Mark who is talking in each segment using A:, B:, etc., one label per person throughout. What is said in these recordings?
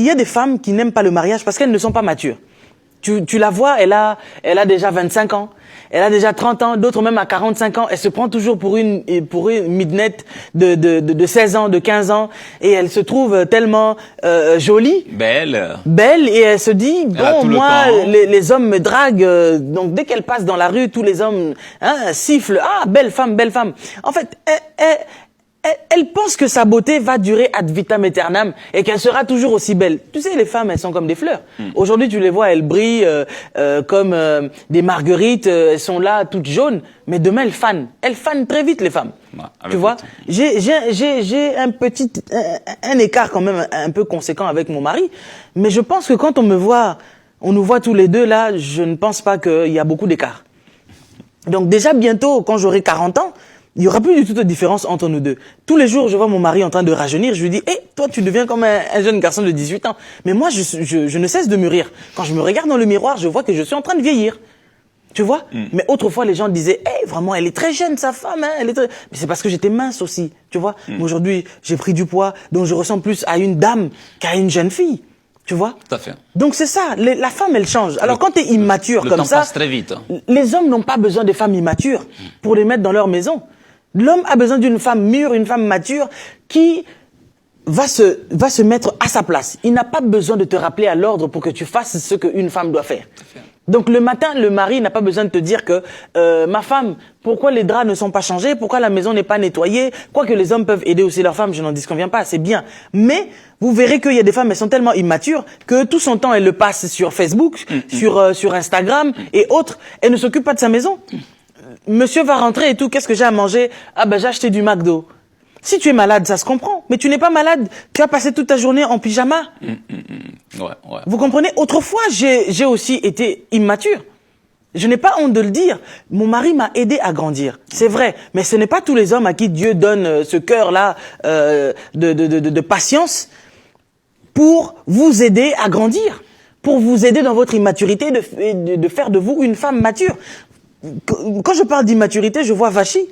A: il y a des femmes qui n'aiment pas le mariage parce qu'elles ne sont pas matures. Tu la vois, elle a déjà 25 ans, elle a déjà 30 ans, d'autres même à 45 ans. Elle se prend toujours pour une midinette de 16 ans, de 15 ans, et elle se trouve tellement jolie, belle, et elle se dit bon, moi, les hommes me draguent. Donc dès qu'elle passe dans la rue, tous les hommes sifflent, ah, belle femme, belle femme. En fait, elle pense que sa beauté va durer ad vitam aeternam et qu'elle sera toujours aussi belle. Tu sais, les femmes, elles sont comme des fleurs. Aujourd'hui, tu les vois, elles brillent comme des marguerites. Elles sont là, toutes jaunes. Mais demain, elles fanent. Elles fanent très vite, les femmes. Tu vois, j'ai un écart quand même un peu conséquent avec mon mari. Mais je pense que quand on nous voit tous les deux là, je ne pense pas qu'il y a beaucoup d'écart. Donc déjà, bientôt, quand j'aurai 40 ans, il n'y aura plus du tout de différence entre nous deux. Tous les jours, je vois mon mari en train de rajeunir, je lui dis « Hé, toi, tu deviens comme un jeune garçon de 18 ans. » Mais moi, je ne cesse de mûrir. Quand je me regarde dans le miroir, je vois que je suis en train de vieillir. Tu vois? Mais autrefois, les gens disaient « Hé, vraiment, elle est très jeune, sa femme. Hein, Mais c'est parce que j'étais mince aussi. Tu vois? Mais aujourd'hui, j'ai pris du poids, donc je ressemble plus à une dame qu'à une jeune fille. Tu vois?
B: Tout à fait.
A: Donc c'est ça, la femme elle change. Alors quand tu es immature comme ça,
B: le temps passe très vite.
A: Les hommes n'ont pas besoin de femmes immatures pour les mettre dans leur maison. L'homme a besoin d'une femme mûre, une femme mature qui va se mettre à sa place. Il n'a pas besoin de te rappeler à l'ordre pour que tu fasses ce qu'une femme doit faire. Donc le matin, le mari n'a pas besoin de te dire que ma femme, pourquoi les draps ne sont pas changés, pourquoi la maison n'est pas nettoyée, quoique les hommes peuvent aider aussi leurs femmes, je n'en disconviens pas, c'est bien. Mais vous verrez qu'il y a des femmes, elles sont tellement immatures que tout son temps, elle le passe sur Facebook, sur Instagram et autres. Elle ne s'occupe pas de sa maison. Monsieur va rentrer et tout, qu'est-ce que j'ai à manger? Ah ben j'ai acheté du McDo. Si tu es malade, ça se comprend. Mais tu n'es pas malade. Tu as passé toute ta journée en pyjama.
B: Ouais.
A: Vous comprenez? Autrefois, j'ai aussi été immature. Je n'ai pas honte de le dire. Mon mari m'a aidé à grandir. C'est vrai. Mais ce n'est pas tous les hommes à qui Dieu donne ce cœur-là de patience pour vous aider à grandir. Pour vous aider dans votre immaturité, de faire de vous une femme mature. Quand je parle d'immaturité, je vois Vachi.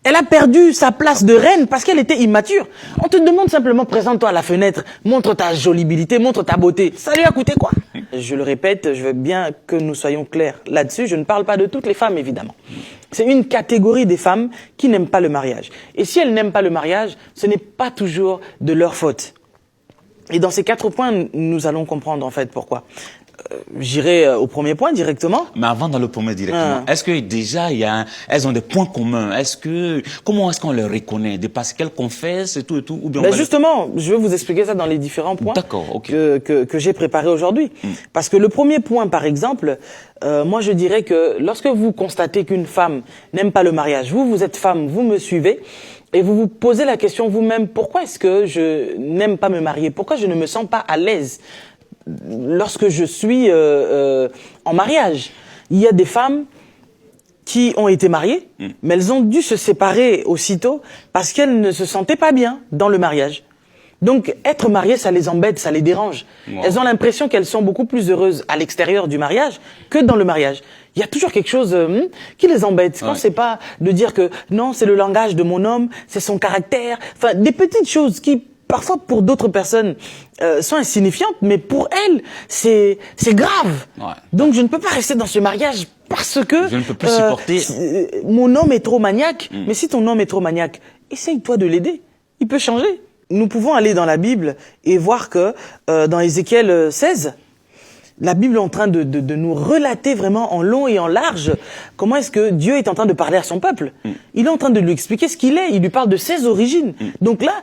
A: Elle a perdu sa place de reine parce qu'elle était immature. On te demande simplement, présente-toi à la fenêtre, montre ta jolibilité, montre ta beauté. Ça lui a coûté quoi? Je le répète, je veux bien que nous soyons clairs là-dessus. Je ne parle pas de toutes les femmes, évidemment. C'est une catégorie des femmes qui n'aiment pas le mariage. Et si elles n'aiment pas le mariage, ce n'est pas toujours de leur faute. Et dans ces 4 points, nous allons comprendre en fait pourquoi. J'irai au premier point directement.
B: Mais avant dans le premier directement, est-ce que déjà elles ont des points communs? Comment est-ce qu'on les reconnaît? Parce qu'elles confessent et tout ou bien
A: justement, je vais vous expliquer ça dans les différents points que j'ai préparés aujourd'hui. Parce que le premier point, par exemple, moi je dirais que lorsque vous constatez qu'une femme n'aime pas le mariage, vous êtes femme, vous me suivez. Et vous vous posez la question vous-même, pourquoi est-ce que je n'aime pas me marier? Pourquoi je ne me sens pas à l'aise lorsque je suis en mariage? Il y a des femmes qui ont été mariées, mais elles ont dû se séparer aussitôt parce qu'elles ne se sentaient pas bien dans le mariage. Donc, être mariées, ça les embête, ça les dérange. Wow. Elles ont l'impression qu'elles sont beaucoup plus heureuses à l'extérieur du mariage que dans le mariage. Il y a toujours quelque chose qui les embête. Quand c'est pas de dire que non, c'est le langage de mon homme, c'est son caractère. Enfin, des petites choses qui, parfois, pour d'autres personnes, sont insignifiantes, mais pour elles, c'est grave. Ouais. Donc, je ne peux pas rester dans ce mariage parce que
B: je ne peux plus supporter.
A: Mon homme est trop maniaque. Mais si ton homme est trop maniaque, essaye-toi de l'aider. Il peut changer. Nous pouvons aller dans la Bible et voir que dans Ézéchiel 16, la Bible est en train de nous relater vraiment en long et en large comment est-ce que Dieu est en train de parler à son peuple. Il est en train de lui expliquer ce qu'il est. Il lui parle de ses origines. Donc là,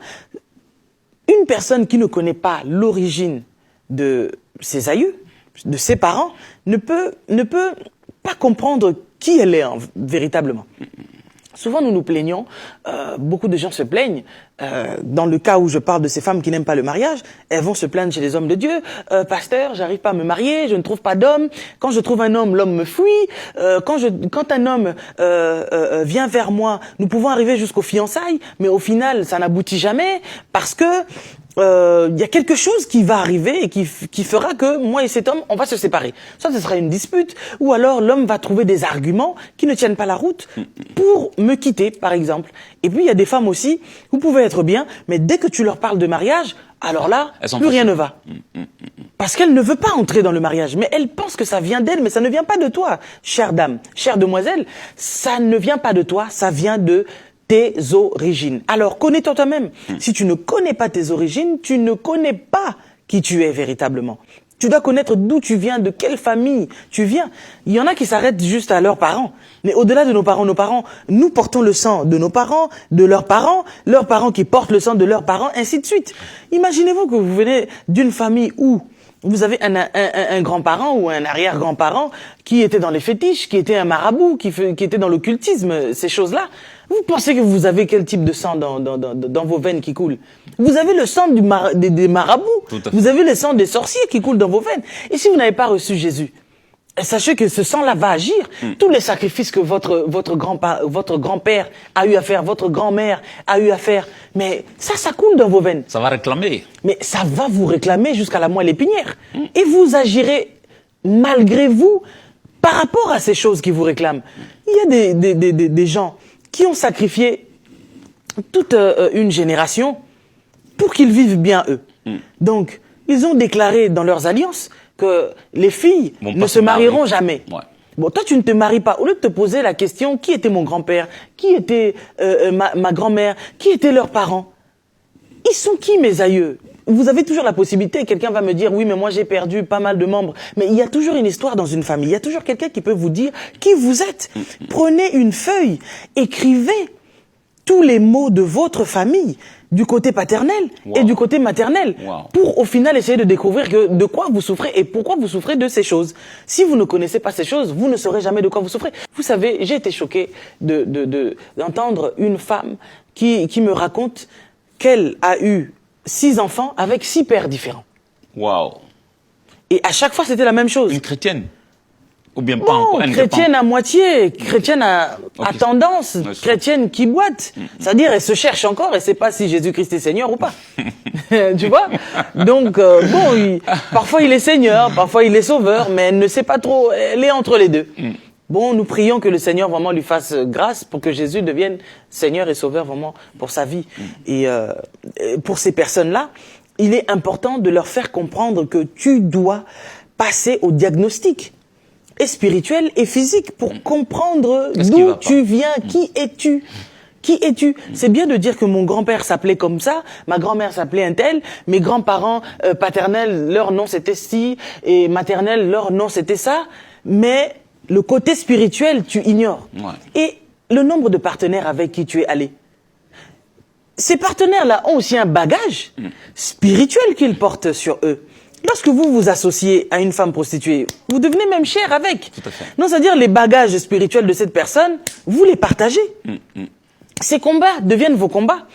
A: une personne qui ne connaît pas l'origine de ses aïeux, de ses parents, ne peut pas comprendre qui elle est véritablement. Souvent, nous nous plaignons, beaucoup de gens se plaignent, dans le cas où je parle de ces femmes qui n'aiment pas le mariage, elles vont se plaindre chez les hommes de Dieu, pasteur, j'arrive pas à me marier, je ne trouve pas d'homme, quand je trouve un homme, l'homme me fuit, quand un homme vient vers moi, nous pouvons arriver jusqu'aux fiançailles, mais au final, ça n'aboutit jamais, parce que y a quelque chose qui va arriver et qui fera que moi et cet homme, on va se séparer. Soit ce sera une dispute, ou alors l'homme va trouver des arguments qui ne tiennent pas la route pour me quitter, par exemple. Et puis il y a des femmes aussi, vous pouvez être bien, mais dès que tu leur parles de mariage, alors là, plus rien ne va. Parce qu'elle ne veut pas entrer dans le mariage, mais elle pense que ça vient d'elle, mais ça ne vient pas de toi, chère dame, chère demoiselle. Ça ne vient pas de toi, ça vient de tes origines. Alors, connais-toi toi-même. Si tu ne connais pas tes origines, tu ne connais pas qui tu es véritablement. Tu dois connaître d'où tu viens, de quelle famille tu viens. Il y en a qui s'arrêtent juste à leurs parents. Mais au-delà de nos parents, nous portons le sang de nos parents qui portent le sang de leurs parents, ainsi de suite. Imaginez-vous que vous venez d'une famille où vous avez un grand-parent ou un arrière-grand-parent qui était dans les fétiches, qui était un marabout, qui était dans l'occultisme, ces choses-là. Vous pensez que vous avez quel type de sang dans vos veines qui coule? Vous avez le sang des marabouts. Vous avez le sang des sorciers qui coule dans vos veines. Et si vous n'avez pas reçu Jésus, sachez que ce sang-là va agir. Tous les sacrifices que votre grand-père a eu à faire, votre grand-mère a eu à faire, mais ça coule dans vos veines.
B: Ça va réclamer.
A: Mais ça va vous réclamer jusqu'à la moelle épinière. Et vous agirez malgré vous par rapport à ces choses qui vous réclament. Il y a des gens qui ont sacrifié toute une génération pour qu'ils vivent bien eux. Donc, ils ont déclaré dans leurs alliances que les filles ne se marieront jamais. Ouais. Bon, toi, tu ne te maries pas. Au lieu de te poser la question, qui était mon grand-père? Qui était ma grand-mère? Qui étaient leurs parents? Ils sont qui, mes aïeux? Vous avez toujours la possibilité, quelqu'un va me dire, oui, mais moi j'ai perdu pas mal de membres. Mais il y a toujours une histoire dans une famille. Il y a toujours quelqu'un qui peut vous dire qui vous êtes. Prenez une feuille, écrivez tous les mots de votre famille, du côté paternel et du côté maternel, pour au final essayer de découvrir de quoi vous souffrez et pourquoi vous souffrez de ces choses. Si vous ne connaissez pas ces choses, vous ne saurez jamais de quoi vous souffrez. Vous savez, j'ai été choqué d'entendre une femme qui me raconte qu'elle a eu 6 enfants avec 6 pères différents.
B: Waouh.
A: Et à chaque fois, c'était la même chose.
B: Une chrétienne? Ou bien pas
A: non,
B: encore?
A: Chrétienne à moitié, chrétienne à tendance, chrétienne qui boite. C'est-à-dire, elle se cherche encore, elle sait pas si Jésus-Christ est Seigneur ou pas. Tu vois? Donc, parfois il est Seigneur, parfois il est Sauveur, mais elle ne sait pas trop, elle est entre les deux. Bon, nous prions que le Seigneur vraiment lui fasse grâce pour que Jésus devienne Seigneur et Sauveur vraiment pour sa vie. Et pour ces personnes-là, il est important de leur faire comprendre que tu dois passer au diagnostic et spirituel et physique pour comprendre d'où tu viens, qui es-tu. Qui es-tu? C'est bien de dire que mon grand-père s'appelait comme ça, ma grand-mère s'appelait un tel, mes grands-parents paternels, leur nom c'était ci, et maternels, leur nom c'était ça, mais le côté spirituel, tu ignores. Et le nombre de partenaires avec qui tu es allé. Ces partenaires-là ont aussi un bagage spirituel qu'ils portent sur eux. Lorsque vous vous associez à une femme prostituée, vous devenez même cher avec.
B: Tout à fait.
A: Non, c'est-à-dire les bagages spirituels de cette personne, vous les partagez. Ces combats deviennent vos combats.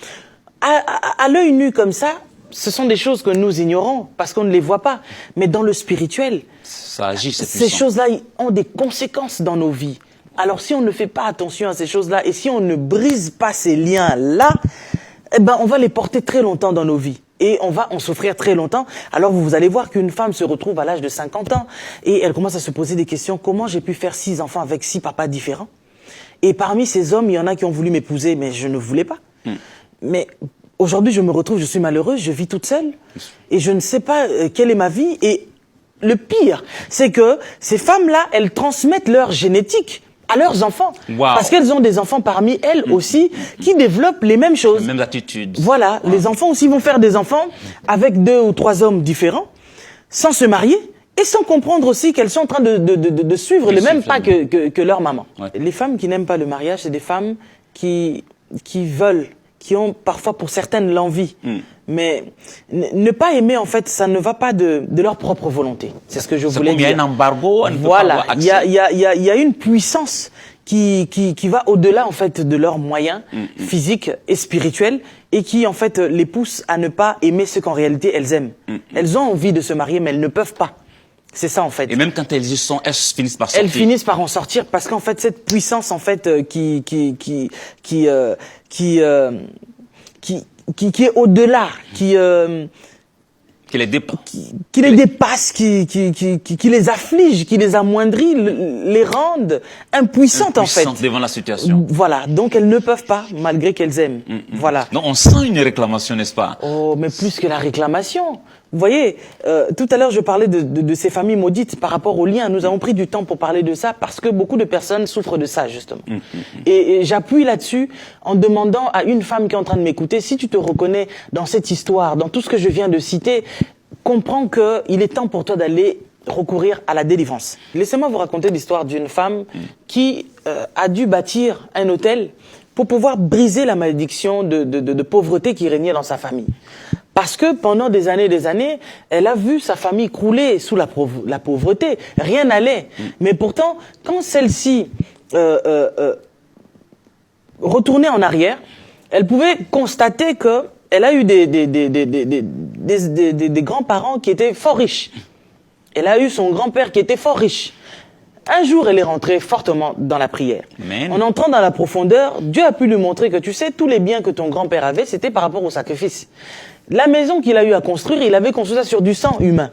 A: À l'œil nu comme ça, ce sont des choses que nous ignorons parce qu'on ne les voit pas. Mais dans le spirituel,
B: ça agit,
A: ces choses-là ont des conséquences dans nos vies. Alors si on ne fait pas attention à ces choses-là et si on ne brise pas ces liens-là, eh ben on va les porter très longtemps dans nos vies. Et on va en souffrir très longtemps. Alors vous allez voir qu'une femme se retrouve à l'âge de 50 ans et elle commence à se poser des questions. Comment j'ai pu faire 6 enfants avec 6 papas différents? Et parmi ces hommes, il y en a qui ont voulu m'épouser, mais je ne voulais pas. Mais aujourd'hui, je me retrouve, je suis malheureuse, je vis toute seule. Et je ne sais pas quelle est ma vie. Et le pire, c'est que ces femmes-là, elles transmettent leur génétique à leurs enfants. Parce qu'elles ont des enfants parmi elles aussi qui développent les mêmes choses.
B: Les mêmes attitudes.
A: Voilà, les enfants aussi vont faire des enfants avec 2 ou 3 hommes différents, sans se marier. Et sans comprendre aussi qu'elles sont en train de suivre les mêmes pas que leur maman. Les femmes qui n'aiment pas le mariage, c'est des femmes qui veulent, qui ont parfois pour certaines l'envie. Mais ne pas aimer, en fait, ça ne va pas de leur propre volonté. C'est ce que je voulais dire.
B: Il y a un embargo,
A: voilà, il y a une puissance qui va au-delà, en fait, de leurs moyens physiques et spirituels et qui, en fait, les pousse à ne pas aimer ce qu'en réalité elles aiment. Elles ont envie de se marier, mais elles ne peuvent pas. C'est ça en fait.
B: Et même quand elles y sont, elles finissent par sortir.
A: Elles finissent par en sortir parce qu'en fait cette puissance en fait qui est au-delà, qui
B: Qui les dépasse.
A: Qui les dépasse, qui les afflige, qui les amoindrit, les rendent impuissantes en fait.
B: Devant la situation.
A: Voilà, donc elles ne peuvent pas, malgré qu'elles aiment. Voilà.
B: Donc on sent une réclamation, n'est-ce pas?
A: Oh, mais plus que la réclamation. Vous voyez, tout à l'heure je parlais de ces familles maudites par rapport au lien. Nous avons pris du temps pour parler de ça parce que beaucoup de personnes souffrent de ça justement. Et j'appuie là-dessus en demandant à une femme qui est en train de m'écouter, si tu te reconnais dans cette histoire, dans tout ce que je viens de citer, comprends qu'il est temps pour toi d'aller recourir à la délivrance. Laissez-moi vous raconter l'histoire d'une femme qui a dû bâtir un hôtel pour pouvoir briser la malédiction de pauvreté qui régnait dans sa famille. Parce que pendant des années, elle a vu sa famille crouler sous la pauvreté. Rien n'allait. Mais pourtant, quand celle-ci retournait en arrière, elle pouvait constater que elle a eu des grands-parents qui étaient fort riches. Elle a eu son grand-père qui était fort riche. Un jour, elle est rentrée fortement dans la prière.
B: Amen.
A: En entrant dans la profondeur, Dieu a pu lui montrer que tu sais, tous les biens que ton grand-père avait, c'était par rapport au sacrifice. La maison qu'il a eu à construire, il avait construit ça sur du sang humain.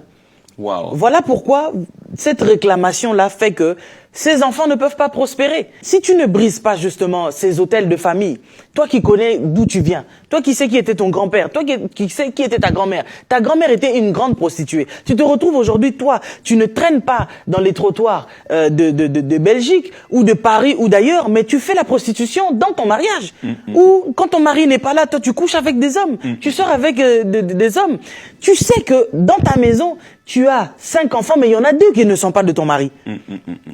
B: Wow.
A: Voilà pourquoi cette réclamation-là fait que ces enfants ne peuvent pas prospérer. Si tu ne brises pas justement ces hôtels de famille, toi qui connais d'où tu viens, toi qui sais qui était ton grand-père, toi qui sais qui était ta grand-mère était une grande prostituée. Tu te retrouves aujourd'hui, toi, tu ne traînes pas dans les trottoirs de Belgique ou de Paris ou d'ailleurs, mais tu fais la prostitution dans ton mariage. Ou quand ton mari n'est pas là, toi tu couches avec des hommes, tu sors avec des hommes. Tu sais que dans ta maison, tu as 5 enfants, mais il y en a 2 qui ne sont pas de ton mari.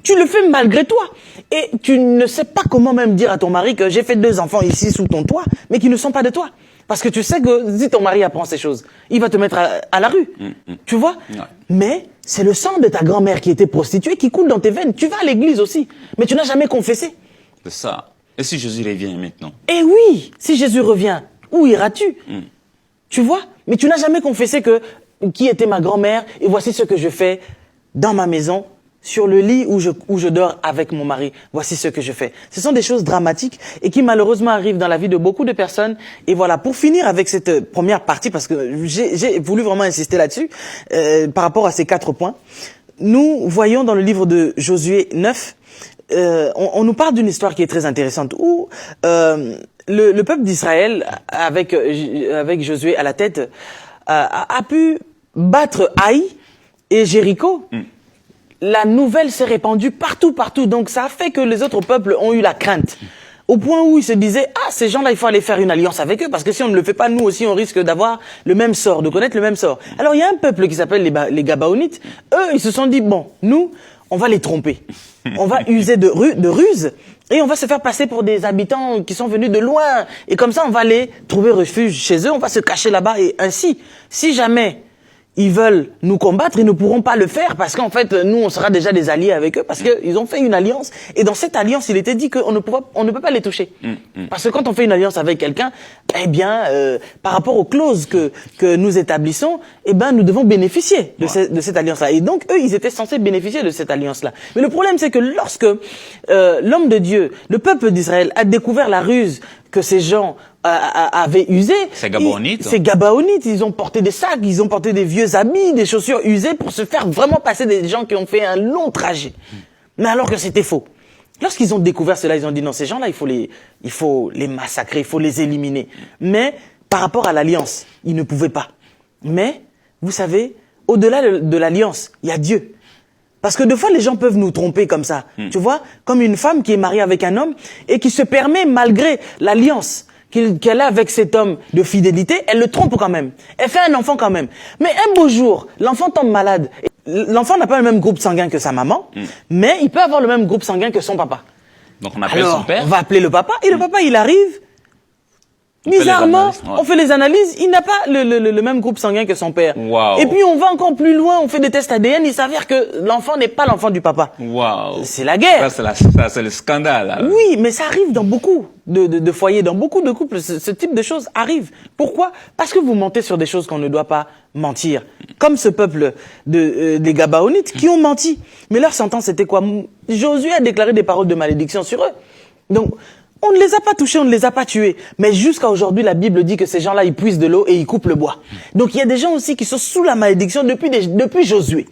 A: Tu le fais malgré toi. Et tu ne sais pas comment même dire à ton mari que j'ai fait 2 enfants ici sous ton toit, mais qui ne sont pas de toi. Parce que tu sais que si ton mari apprend ces choses, il va te mettre à la rue. Tu vois?
B: Ouais.
A: Mais c'est le sang de ta grand-mère qui était prostituée qui coule dans tes veines. Tu vas à l'église aussi, mais tu n'as jamais confessé.
B: C'est ça. Et si Jésus revient maintenant?
A: Eh oui, si Jésus revient, où iras-tu? Tu vois? Mais tu n'as jamais confessé qui était ma grand-mère et voici ce que je fais dans ma maison, sur le lit où je dors avec mon mari. Voici ce que je fais. Ce sont des choses dramatiques et qui malheureusement arrivent dans la vie de beaucoup de personnes. Et voilà, pour finir avec cette première partie, parce que j'ai voulu vraiment insister là-dessus, par rapport à ces 4 points, nous voyons dans le livre de Josué 9, on nous parle d'une histoire qui est très intéressante où le peuple d'Israël, avec Josué à la tête, a pu battre Haï et Jéricho. La nouvelle s'est répandue partout. Donc ça a fait que les autres peuples ont eu la crainte. Au point où ils se disaient, ces gens-là, il faut aller faire une alliance avec eux, parce que si on ne le fait pas, nous aussi, on risque d'avoir le même sort, de connaître le même sort. Alors il y a un peuple qui s'appelle les Gabaonites. Eux, ils se sont dit, bon, nous, on va les tromper. On va user de ruse. Et on va se faire passer pour des habitants qui sont venus de loin. Et comme ça, on va aller trouver refuge chez eux, on va se cacher là-bas. Et ainsi, si jamais ils veulent nous combattre, ils ne pourront pas le faire parce qu'en fait, nous, on sera déjà des alliés avec eux parce qu'ils ont fait une alliance. Et dans cette alliance, il était dit qu'on ne peut pas les toucher. Parce que quand on fait une alliance avec quelqu'un, eh bien, par rapport aux clauses que nous établissons, eh ben, nous devons bénéficier de cette alliance-là. Et donc, eux, ils étaient censés bénéficier de cette alliance-là. Mais le problème, c'est que lorsque l'homme de Dieu, le peuple d'Israël, a découvert la ruse que ces gens avaient usé.
B: Ces Gabaonites.
A: Ces Gabaonites, ils ont porté des sacs, ils ont porté des vieux habits, des chaussures usées pour se faire vraiment passer des gens qui ont fait un long trajet. Mais alors que c'était faux. Lorsqu'ils ont découvert cela, ils ont dit non, ces gens-là, il faut les massacrer, il faut les éliminer. Mais par rapport à l'alliance, ils ne pouvaient pas. Mais, vous savez, au-delà de l'alliance, il y a Dieu. Parce que des fois, les gens peuvent nous tromper comme ça. Tu vois, comme une femme qui est mariée avec un homme et qui se permet, malgré l'alliance qu'elle a avec cet homme de fidélité, elle le trompe quand même. Elle fait un enfant quand même. Mais un beau jour, l'enfant tombe malade. L'enfant n'a pas le même groupe sanguin que sa maman, mais il peut avoir le même groupe sanguin que son papa.
B: Donc on appelle son père.
A: On va appeler le papa. Et le papa, il arrive. Bizarrement, on fait les analyses, il n'a pas le même groupe sanguin que son père.
B: Wow.
A: Et puis on va encore plus loin, on fait des tests ADN, il s'avère que l'enfant n'est pas l'enfant du papa.
B: Wow.
A: C'est la guerre.
B: Ça, c'est le scandale. Alors.
A: Oui, mais ça arrive dans beaucoup de foyers, dans beaucoup de couples, ce type de choses arrive. Pourquoi? Parce que vous mentez sur des choses qu'on ne doit pas mentir. Comme ce peuple des Gabaonites qui ont menti. Mais leur sentence c'était quoi? Josué a déclaré des paroles de malédiction sur eux. Donc, On ne les a pas touchés, on ne les a pas tués. Mais jusqu'à aujourd'hui, la Bible dit que ces gens-là, ils puisent de l'eau et ils coupent le bois. Donc il y a des gens aussi qui sont sous la malédiction depuis Josué.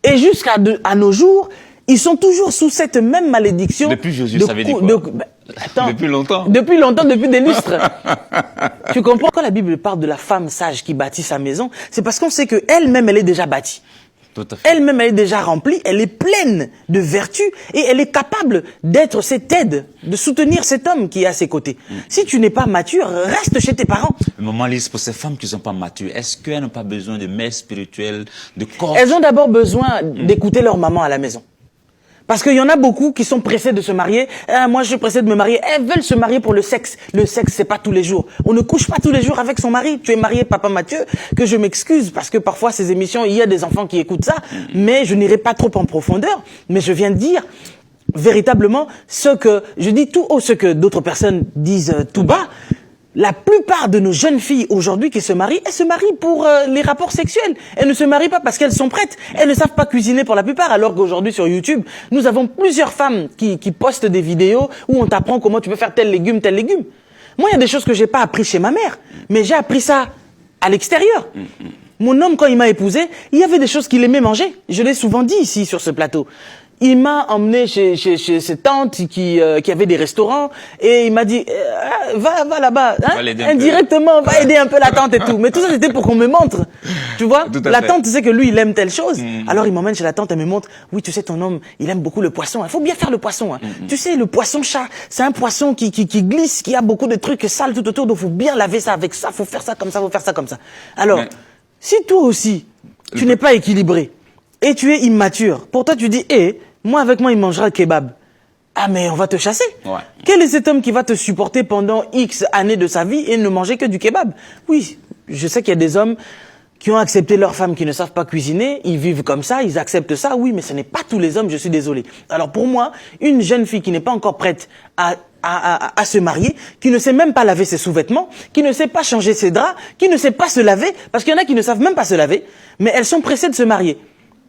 A: Et jusqu'à nos jours, ils sont toujours sous cette même malédiction.
B: Depuis Josué, ça veut dire quoi?
A: Attends,
B: depuis longtemps.
A: Depuis longtemps, depuis des lustres. Tu comprends? Quand la Bible parle de la femme sage qui bâtit sa maison, c'est parce qu'on sait qu'elle-même, elle est déjà bâtie.
B: Tout à fait.
A: Elle-même, elle est déjà remplie, elle est pleine de vertus et elle est capable d'être cette aide, de soutenir cet homme qui est à ses côtés. Si tu n'es pas mature, reste chez tes parents.
B: Maman Lise, pour ces femmes qui ne sont pas matures, est-ce qu'elles n'ont pas besoin de mère spirituelle, de corps?
A: Elles ont d'abord besoin d'écouter leur maman à la maison. Parce qu'il y en a beaucoup qui sont pressés de se marier. Ah, moi, je suis pressé de me marier. Elles veulent se marier pour le sexe. Le sexe, c'est pas tous les jours. On ne couche pas tous les jours avec son mari. Tu es marié, papa Mathieu, que je m'excuse parce que parfois ces émissions, il y a des enfants qui écoutent ça, mais je n'irai pas trop en profondeur. Mais je viens de dire véritablement ce que je dis tout haut, ce que d'autres personnes disent tout bas. La plupart de nos jeunes filles aujourd'hui qui se marient, elles se marient pour les rapports sexuels. Elles ne se marient pas parce qu'elles sont prêtes. Elles ne savent pas cuisiner pour la plupart, alors qu'aujourd'hui sur YouTube, nous avons plusieurs femmes qui postent des vidéos où on t'apprend comment tu peux faire tel légume, tel légume. Moi, il y a des choses que j'ai pas appris chez ma mère, mais j'ai appris ça à l'extérieur. Mon homme, quand il m'a épousé, il y avait des choses qu'il aimait manger. Je l'ai souvent dit ici sur ce plateau. Il m'a emmené chez ses tantes qui avaient des restaurants et il m'a dit va là-bas, hein, indirectement, va aider un peu la tante et tout. Mais tout ça c'était pour qu'on me montre, tu vois. La tante sait que lui il aime telle chose, alors il m'emmène chez la tante, elle me montre. Oui, tu sais ton homme, il aime beaucoup le poisson. Il faut bien faire le poisson. Hein. Tu sais le poisson chat, c'est un poisson qui glisse, qui a beaucoup de trucs sales tout autour, donc faut bien laver ça avec ça, faut faire ça comme ça, faut faire ça comme ça. Alors si toi aussi tu n'es pas équilibré et tu es immature, pour toi tu dis moi, avec moi, il mangera le kebab. Ah, mais on va te chasser. Ouais. Quel est cet homme qui va te supporter pendant X années de sa vie et ne manger que du kebab? Oui, je sais qu'il y a des hommes qui ont accepté leurs femmes qui ne savent pas cuisiner. Ils vivent comme ça, ils acceptent ça. Oui, mais ce n'est pas tous les hommes, je suis désolé. Alors pour moi, une jeune fille qui n'est pas encore prête à se marier, qui ne sait même pas laver ses sous-vêtements, qui ne sait pas changer ses draps, qui ne sait pas se laver, parce qu'il y en a qui ne savent même pas se laver, mais elles sont pressées de se marier.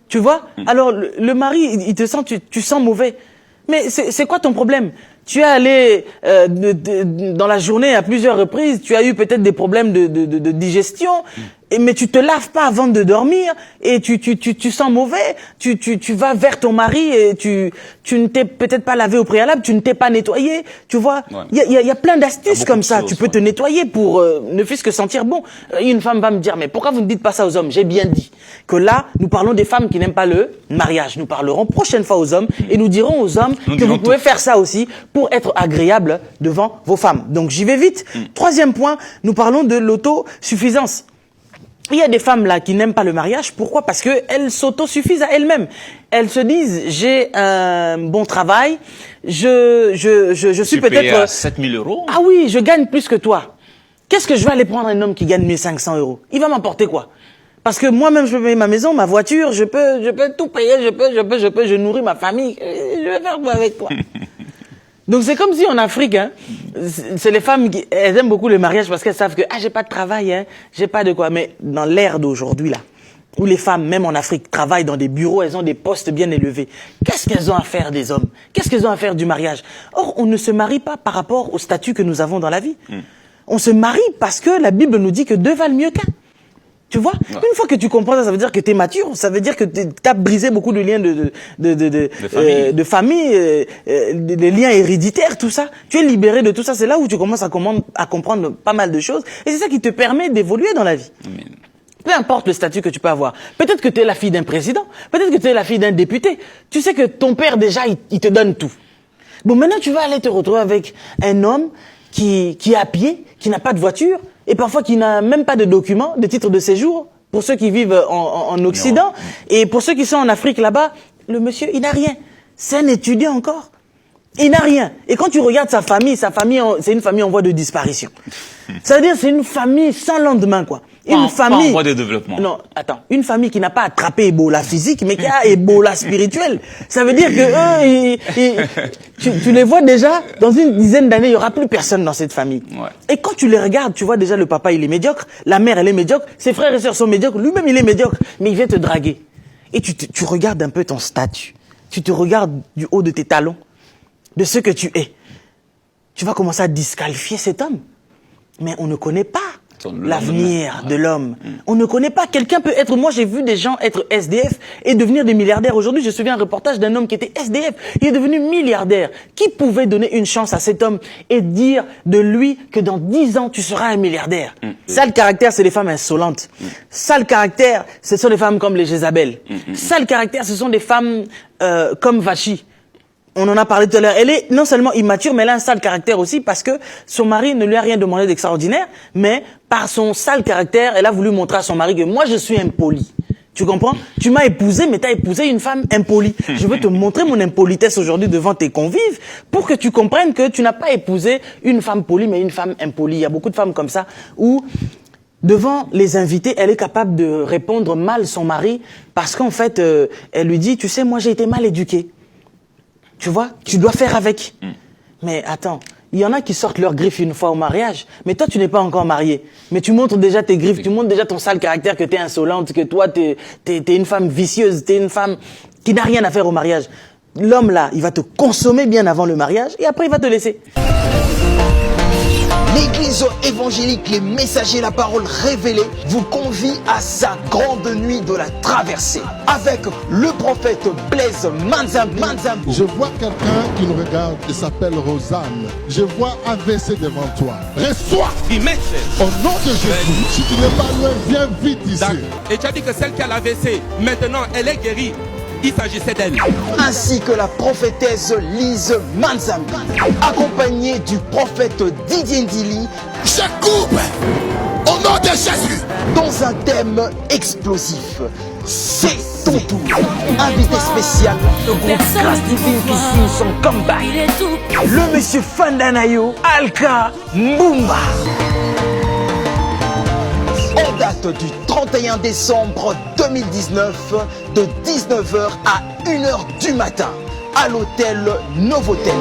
A: Tu vois? Alors, le mari, il te sent, tu sens mauvais. Mais c'est quoi ton problème? Tu es allé dans la journée à plusieurs reprises, tu as eu peut-être des problèmes de digestion, mais tu te laves pas avant de dormir et tu sens mauvais. Tu vas vers ton mari et tu ne t'es peut-être pas lavé au préalable, tu ne t'es pas nettoyé. Tu vois? Il y a plein d'astuces comme ça. Tu peux te nettoyer pour ne fût-ce que sentir bon. Une femme va me dire, mais pourquoi vous ne dites pas ça aux hommes? J'ai bien dit que là, nous parlons des femmes qui n'aiment pas le mariage. Nous parlerons prochaine fois aux hommes et nous dirons aux hommes que vous pouvez faire ça aussi pour être agréable devant vos femmes. Donc j'y vais vite. Troisième point, nous parlons de l'autosuffisance. Il y a des femmes là qui n'aiment pas le mariage. Pourquoi? Parce que elles s'autosuffisent à elles-mêmes. Elles se disent j'ai un bon travail, je suis peut-être
B: à 7 000 €.
A: Ah oui, je gagne plus que toi. Qu'est-ce que je vais aller prendre un homme qui gagne 1 500 €? Il va m'apporter quoi? Parce que moi-même, je peux payer ma maison, ma voiture, je peux tout payer, je nourris ma famille. Je vais faire quoi avec toi? Donc c'est comme si en Afrique, hein, c'est les femmes qui elles aiment beaucoup le mariage parce qu'elles savent que j'ai pas de travail, hein, j'ai pas de quoi. Mais dans l'ère d'aujourd'hui là, où les femmes, même en Afrique, travaillent dans des bureaux, elles ont des postes bien élevés. Qu'est-ce qu'elles ont à faire des hommes? Qu'est-ce qu'elles ont à faire du mariage? Or, on ne se marie pas par rapport au statut que nous avons dans la vie. On se marie parce que la Bible nous dit que deux valent mieux qu'un. Tu vois? Une fois que tu comprends ça, ça veut dire que tu es mature, ça veut dire que tu as brisé beaucoup de liens de famille, des liens héréditaires, tout ça. Tu es libéré de tout ça, c'est là où tu commences à comprendre pas mal de choses et c'est ça qui te permet d'évoluer dans la vie. Amen. Peu importe le statut que tu peux avoir. Peut-être que tu es la fille d'un président, peut-être que tu es la fille d'un député. Tu sais que ton père déjà, il te donne tout. Bon, maintenant tu vas aller te retrouver avec un homme qui est à pied, qui n'a pas de voiture, et parfois qui n'a même pas de documents, de titre de séjour, pour ceux qui vivent en Occident. Et pour ceux qui sont en Afrique là-bas, le monsieur, il n'a rien. C'est un étudiant encore. Il n'a rien. Et quand tu regardes sa famille, c'est une famille en voie de disparition. Ça veut dire c'est une famille sans lendemain, quoi. Une famille
B: pas en voie de développement.
A: Non, attends. Une famille qui n'a pas attrapé Ebola physique, mais qui a Ebola spirituel. Ça veut dire que tu les vois déjà, dans une dizaine d'années, il y aura plus personne dans cette famille. Ouais. Et quand tu les regardes, tu vois déjà le papa, il est médiocre, la mère, elle est médiocre, ses frères et sœurs sont médiocres, lui-même, il est médiocre, mais il vient te draguer. Et tu regardes un peu ton statut. Tu te regardes du haut de tes talons, de ce que tu es. tu vas commencer à disqualifier cet homme. Mais on ne connaît pas l'avenir de l'homme. On ne connaît pas. Quelqu'un peut être... Moi, j'ai vu des gens être SDF et devenir des milliardaires. Aujourd'hui, je me souviens un reportage d'un homme qui était SDF. Il est devenu milliardaire. Qui pouvait donner une chance à cet homme et dire de lui que dans 10 ans, tu seras un milliardaire? Sale caractère, c'est les femmes insolentes. Sale caractère, ce sont des femmes comme les Jézabel. Sale caractère, ce sont des femmes comme Vachi. On en a parlé tout à l'heure. Elle est non seulement immature, mais elle a un sale caractère aussi parce que son mari ne lui a rien demandé d'extraordinaire, mais par son sale caractère, elle a voulu montrer à son mari que moi, je suis impoli. Tu comprends? Tu m'as épousé, mais tu as épousé une femme impolie. Je veux te montrer mon impolitesse aujourd'hui devant tes convives pour que tu comprennes que tu n'as pas épousé une femme polie, mais une femme impolie. Il y a beaucoup de femmes comme ça où... Devant les invités, elle est capable de répondre mal son mari parce qu'en fait, elle lui dit, tu sais, moi j'ai été mal éduquée. Tu vois, tu dois faire avec. Mais attends, il y en a qui sortent leurs griffes une fois au mariage, mais toi tu n'es pas encore marié. Mais tu montres déjà tes griffes, tu montres déjà ton sale caractère, que tu es insolente, que toi t'es une femme vicieuse, t'es une femme qui n'a rien à faire au mariage. L'homme là, il va te consommer bien avant le mariage et après il va te laisser.
C: L'église évangélique Les Messagers la Parole Révélée vous convie à sa grande nuit de la traversée avec le prophète Blaise Manzambi.
D: Je vois quelqu'un qui nous regarde et s'appelle Rosanne. Je vois AVC devant toi. Reçois au nom de Jésus. Si tu n'es pas loin, viens vite ici.
E: Et tu as dit que celle qui a l'AVC, maintenant elle est guérie. Il s'agissait d'elle.
C: Ainsi que la prophétesse Lise Manzambi, accompagnée du prophète Didier Ndili.
D: Je coupe au nom de Jésus.
C: Dans un thème explosif. C'est ton tour. Invité spécial,
A: Le groupe Grâce Divine qui signe son comeback. Le monsieur Fandanayo, Alka Mbumba.
C: En date du 31 décembre 2019, de 19h à 1h du matin, à l'hôtel Novotel.